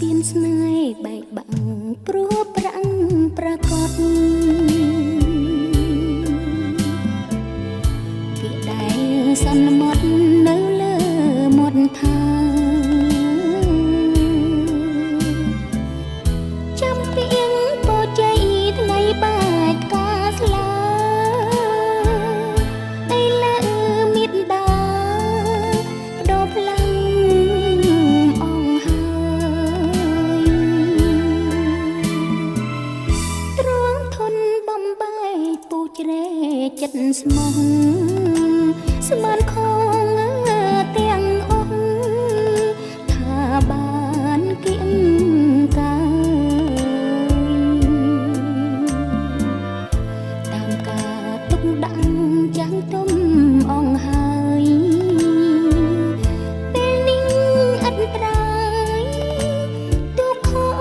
ទៀនស្នេហ៍បែកបាក់ព្រោះប្រាំងប្រកបពីដែលសន្មត់នៅលើមាត់ថាចាំពីងពោជ័យថ្ងៃបែកកាស្លាអីលើមេត្តាបដូរផ្លាំងអងហើយទ្រង់ធនបំបែកពូជ្រែចិត្តស្មោះស្មានខងទាំងអស់ថាបានគៀងកាយតាមការទុកដាក់ចាំងទុំអងហើយពេលនេះអត់ត្រាយទុកខំ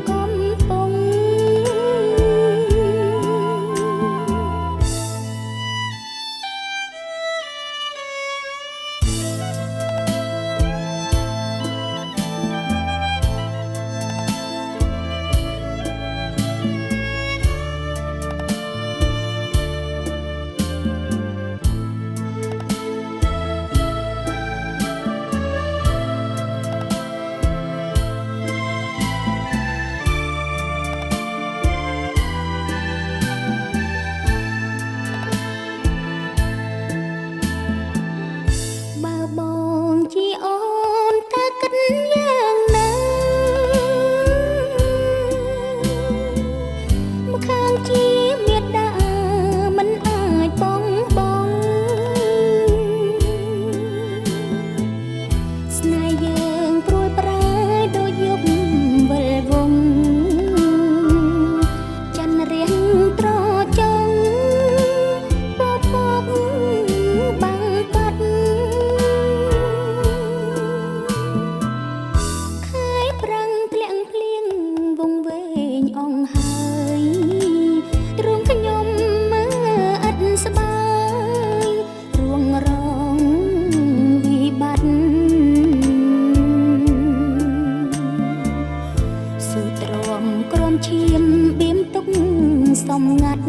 កំពុងបងជាអូនតើគិតយ៉ាងណាមកខាងជាមេត្តាមិនអាចបងស្នេហ៍យើងព្រួយប្រែដូចយប់វិលវងច័ន្ទរៀងត្រចង់ពពកបាំងបាត់ប្រាំងធ្លាក់ភ្លៀងវងវែងអងហើយទ្រង់ខ្ញុំមើអត់ស្បាយរួងរងវិបត្តិស៊ូទ្រាំក្រំឈាមបៀមទុកសំងាត់